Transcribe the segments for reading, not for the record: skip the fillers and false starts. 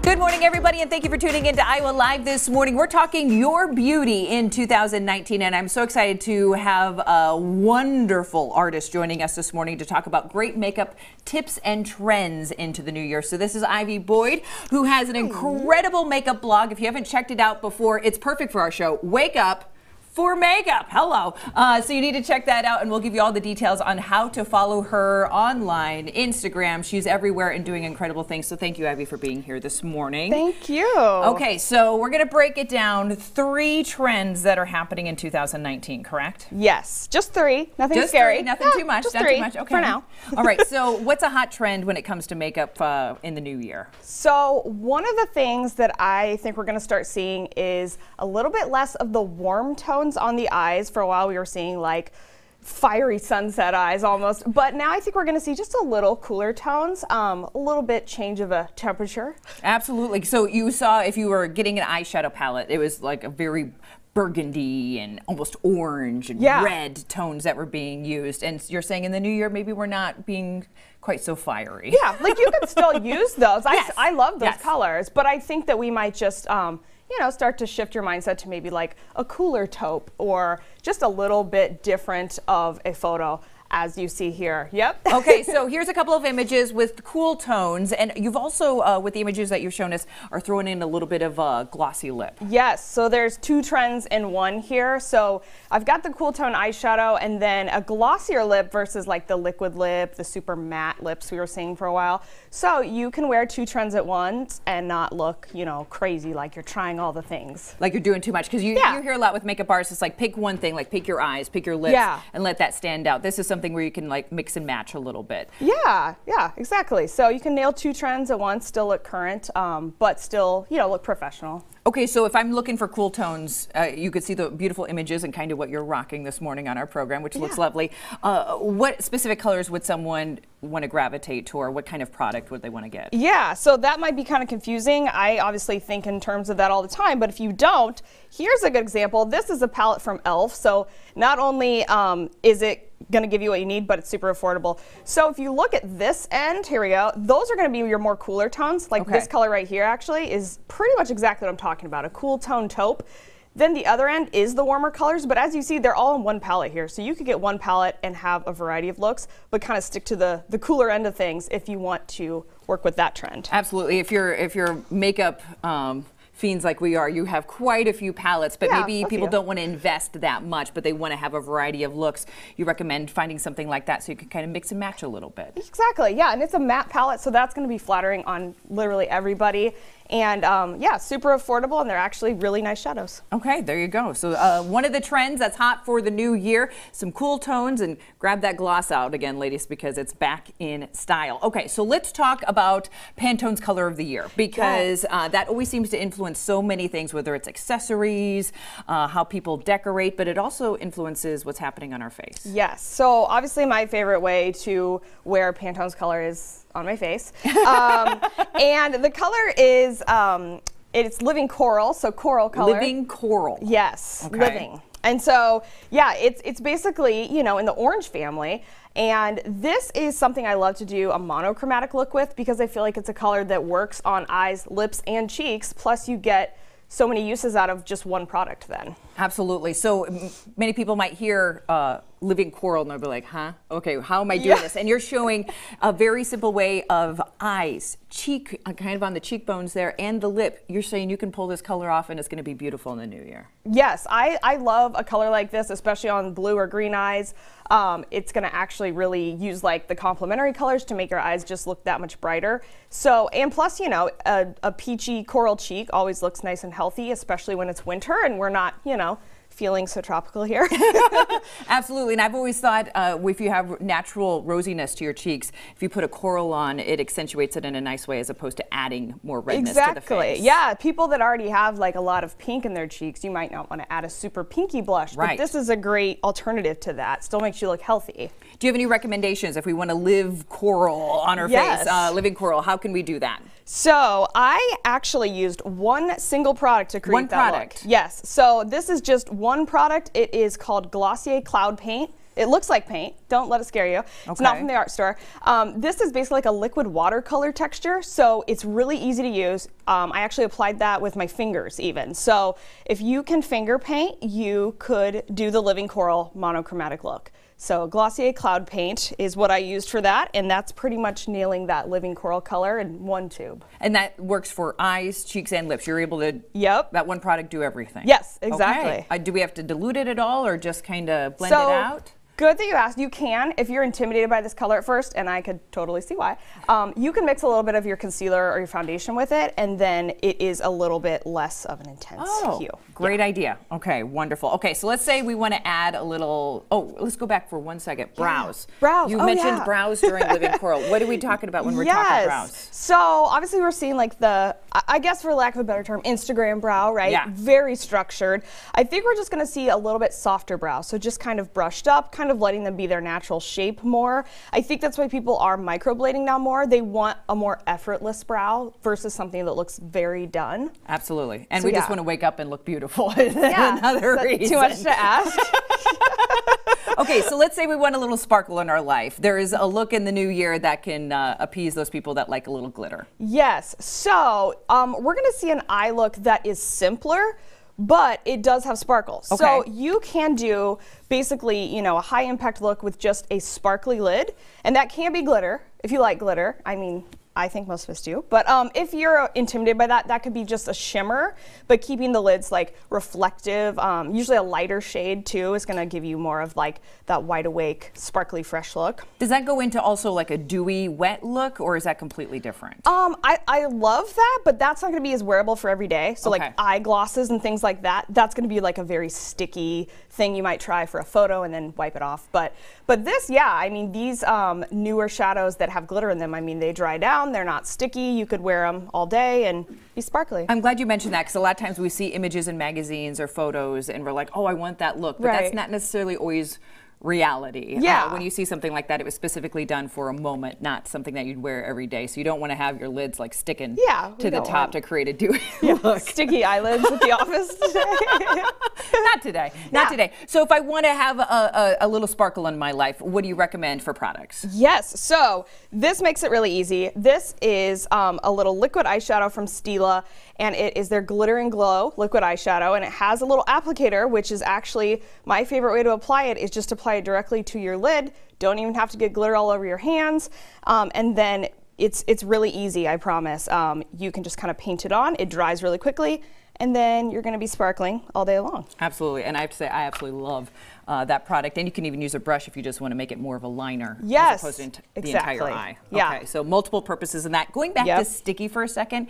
Good morning, everybody, and thank you for tuning in to Iowa Live this morning. We're talking your beauty in 2019, and I'm so excited to have a wonderful artist joining us this morning to talk about great makeup tips and trends into the new year. So this is Ivy Boyd, who has an incredible makeup blog. If you haven't checked it out before, it's perfect for our show. Wake Up for Makeup. Hello. So you need to check that out, and we'll give you all the details on how to follow her online, Instagram. She's everywhere and doing incredible things. So thank you, Ivy, for being here this morning. Thank you. Okay, so we're going to break it down. 3 trends that are happening in 2019, correct? Yes, just 3. Nothing Just scary. 3, nothing too much. Just Not 3 too much. Okay. for now. All right, so what's a hot trend when it comes to makeup in the new year? So one of the things that I think we're going to start seeing is a little bit less of the warm tones on the eyes. For a while we were seeing like fiery sunset eyes almost, but now I think we're going to see just a little cooler tones, a little bit change of a temperature. Absolutely. So you saw, if you were getting an eyeshadow palette, it was like a very burgundy and almost orange and red tones that were being used. And you're saying in the new year, maybe we're not being quite so fiery. Yeah, like you can still use those. Yes. I love those Yes. colors, but I think that we might just, you know, start to shift your mindset to maybe like a cooler taupe or just a little bit different of a photo, as you see here. Yep. Okay, so here's a couple of images with cool tones, and you've also, with the images that you've shown us, are throwing in a little bit of a glossy lip. Yes, so there's 2 trends in one here. So I've got the cool tone eyeshadow and then a glossier lip versus like the liquid lip, the super matte lips we were seeing for a while. So you can wear 2 trends at once and not look, you know, crazy like you're trying all the things. Like you're doing too much, because you hear a lot with makeup artists, it's like pick one thing, like pick your eyes, pick your lips, and let that stand out. This is something where you can like mix and match a little bit. Yeah, exactly. So you can nail 2 trends at once, still look current, but still, you know, look professional. Okay, so if I'm looking for cool tones, you could see the beautiful images and kind of what you're rocking this morning on our program, which looks lovely. What specific colors would someone want to gravitate to, or what kind of product would they want to get? Yeah, so that might be kind of confusing. I obviously think in terms of that all the time, but if you don't, here's a good example. This is a palette from e.l.f. So not only is it going to give you what you need, but it's super affordable. So if you look at this end, here we go, those are going to be your more cooler tones. Like this color right here actually is pretty much exactly what I'm talking about, a cool tone taupe. Then the other end is the warmer colors, but as you see, they're all in one palette here. So you could get one palette and have a variety of looks, but kind of stick to the cooler end of things if you want to work with that trend. Absolutely. If you're makeup fiends like we are, you have quite a few palettes, but maybe people don't want to invest that much, but they want to have a variety of looks. You recommend finding something like that so you can kind of mix and match a little bit. Exactly, yeah, and it's a matte palette, so that's going to be flattering on literally everybody. And yeah, super affordable, and they're actually really nice shadows. Okay, there you go. So one of the trends that's hot for the new year, some cool tones, and grab that gloss out again, ladies, because it's back in style. Okay, so let's talk about Pantone's Color of the Year, because that always seems to influence so many things, whether it's accessories, how people decorate, but it also influences what's happening on our face. Yes, so obviously my favorite way to wear Pantone's color is on my face. And the color is, it's Living Coral, so coral color. Living Coral. Yes, living. And so, yeah, it's basically, you know, in the orange family. And this is something I love to do a monochromatic look with, because I feel like it's a color that works on eyes, lips, and cheeks. Plus you get so many uses out of just one product then. Absolutely. So many people might hear Living Coral and they'll be like, huh? Okay, how am I doing this? And you're showing a very simple way of eyes, cheek, kind of on the cheekbones there, and the lip. You're saying you can pull this color off and it's going to be beautiful in the new year. Yes, I love a color like this, especially on blue or green eyes. It's going to actually really use like the complementary colors to make your eyes just look that much brighter. So, and plus, you know, a peachy coral cheek always looks nice and healthy, especially when it's winter and we're not, you know, feeling so tropical here. Absolutely, and I've always thought if you have natural rosiness to your cheeks, if you put a coral on, it accentuates it in a nice way as opposed to adding more redness to the face. Yeah, people that already have like a lot of pink in their cheeks, you might not want to add a super pinky blush, but this is a great alternative to that. Still makes you look healthy. Do you have any recommendations if we want to live coral on our face, living coral? How can we do that? So I actually used one single product to create that look. Yes, so this is just one product. It is called Glossier Cloud Paint. It looks like paint. Don't let it scare you. It's not from the art store. This is basically like a liquid watercolor texture, so it's really easy to use. I actually applied that with my fingers even. So if you can finger paint, you could do the Living Coral monochromatic look. So Glossier Cloud Paint is what I used for that, and that's pretty much nailing that Living Coral color in one tube. And that works for eyes, cheeks, and lips. You're able to, that one product, do everything. Yes, exactly. Okay. Do we have to dilute it at all, or just kind of blend it out? Good that you asked. You can, if you're intimidated by this color at first, and I could totally see why, you can mix a little bit of your concealer or your foundation with it, and then it is a little bit less of an intense hue. Great idea. Okay, wonderful. Okay, so let's say we want to add a little, let's go back for 1 second. Brows. Brows. You mentioned brows during Living Coral. What are we talking about when we're talking brows? So obviously we're seeing like the, I guess for lack of a better term, Instagram brow, right? Yeah. Very structured. I think we're just going to see a little bit softer brow. So just kind of brushed up, kind of letting them be their natural shape more. I think that's why people are microblading now more. They want a more effortless brow versus something that looks very done. Absolutely. And so we just want to wake up and look beautiful. Yeah. Another reason. Too much to ask. Okay, so let's say we want a little sparkle in our life. There is a look in the new year that can appease those people that like a little glitter. Yes. So we're going to see an eye look that is simpler, but it does have sparkles. Okay. So you can do basically, you know, a high impact look with just a sparkly lid, and that can be glitter if you like glitter. I mean, I think most of us do. But if you're intimidated by that, that could be just a shimmer, but keeping the lids like reflective. Usually a lighter shade too is gonna give you more of like that wide awake, sparkly, fresh look. Does that go into also like a dewy, wet look, or is that completely different? I love that, but that's not gonna be as wearable for every day. So like eye glosses and things like that, that's gonna be like a very sticky thing you might try for a photo and then wipe it off. But this, yeah, I mean, these newer shadows that have glitter in them, I mean, they dry down, they're not sticky, you could wear them all day and be sparkly. I'm glad you mentioned that, because a lot of times we see images in magazines or photos and we're like, oh, I want that look, but that's not necessarily always reality. Yeah. When you see something like that, it was specifically done for a moment, not something that you'd wear every day. So you don't want to have your lids like sticking to the top to create a dewy look. Sticky eyelids at the office. Not today. Not today. So if I want to have a little sparkle in my life, what do you recommend for products? Yes. So this makes it really easy. This is a little liquid eyeshadow from Stila, and it is their Glitter and Glow liquid eyeshadow, and it has a little applicator, which is actually my favorite way to apply it, is just apply it directly to your lid. Don't even have to get glitter all over your hands, and then it's really easy, I promise. You can just kind of paint it on. It dries really quickly, and then you're going to be sparkling all day long. Absolutely, and I have to say I absolutely love that product, and you can even use a brush if you just want to make it more of a liner as opposed to the entire eye. Okay, so multiple purposes in that. Going back to sticky for a second,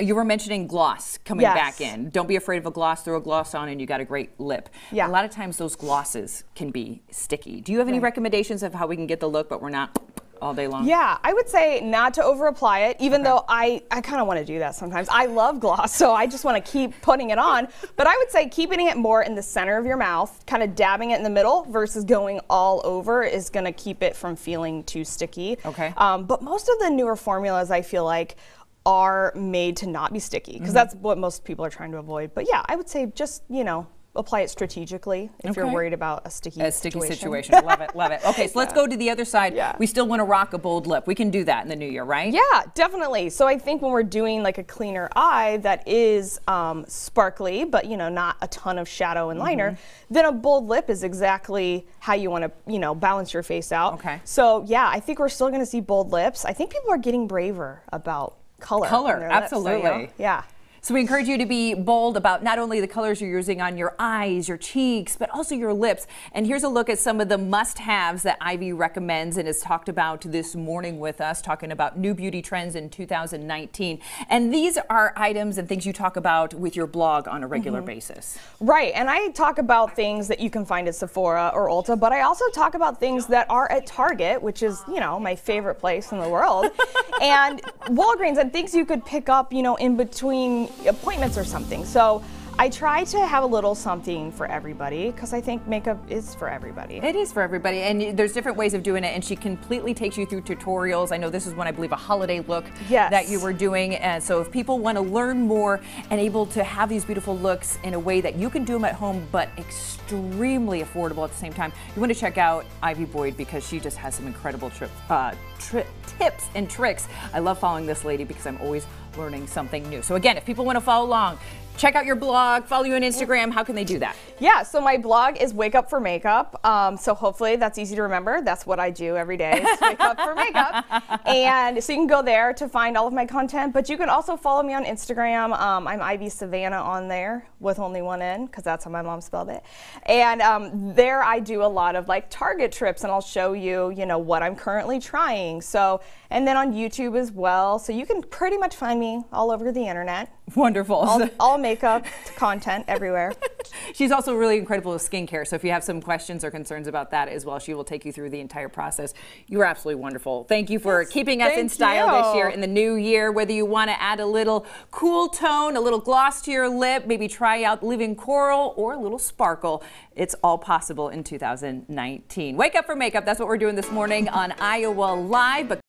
you were mentioning gloss coming back in. Don't be afraid of a gloss. Throw a gloss on and you got a great lip. A lot of times those glosses can be sticky. Do you have any recommendations of how we can get the look but we're not all day long? Yeah, I would say not to over apply it, even though I kind of want to do that sometimes. I love gloss, so I just want to keep putting it on. But I would say keeping it more in the center of your mouth, kind of dabbing it in the middle versus going all over is going to keep it from feeling too sticky. But most of the newer formulas, I feel like, are made to not be sticky, because that's what most people are trying to avoid. But yeah, I would say just, you know, apply it strategically if you're worried about a sticky situation. Love it, love it. Okay, so let's go to the other side. We still want to rock a bold lip. We can do that in the new year, right? Yeah, definitely. So I think when we're doing like a cleaner eye that is sparkly, but you know, not a ton of shadow and liner, then a bold lip is exactly how you want to, you know, balance your face out. So yeah, I think we're still going to see bold lips. I think people are getting braver about color. Absolutely. Lips, so, yeah. So we encourage you to be bold about not only the colors you're using on your eyes, your cheeks, but also your lips. And here's a look at some of the must-haves that Ivy recommends and has talked about this morning with us, talking about new beauty trends in 2019. And these are items and things you talk about with your blog on a regular basis. Right, and I talk about things that you can find at Sephora or Ulta, but I also talk about things that are at Target, which is, you know, my favorite place in the world, and Walgreens, and things you could pick up, you know, in between appointments or something. So I try to have a little something for everybody because I think makeup is for everybody. It is for everybody, and there's different ways of doing it, and she completely takes you through tutorials. I know this is one, I believe, a holiday look that you were doing, and so if people want to learn more and able to have these beautiful looks in a way that you can do them at home but extremely affordable at the same time, you want to check out Ivy Boyd because she just has some incredible tips and tricks. I love following this lady because I'm always learning something new. So again, if people want to follow along, check out your blog, follow you on Instagram. How can they do that? Yeah, so my blog is Wake Up for Makeup. So hopefully that's easy to remember. That's what I do every day, is Wake Up for Makeup. And so you can go there to find all of my content, but you can also follow me on Instagram. I'm Ivy Savannah on there with only one N because that's how my mom spelled it. And there I do a lot of like Target trips, and I'll show you, what I'm currently trying. So, and then on YouTube as well. So you can pretty much find me all over the internet. Wonderful. All makeup content everywhere. She's also really incredible with skincare, so if you have some questions or concerns about that as well, she will take you through the entire process. You are absolutely wonderful. Thank you for keeping us in style this year, in the new year. Whether you want to add a little cool tone, a little gloss to your lip, maybe try out Living Coral or a little sparkle, it's all possible in 2019. Wake Up for Makeup, that's what we're doing this morning on Iowa Live. But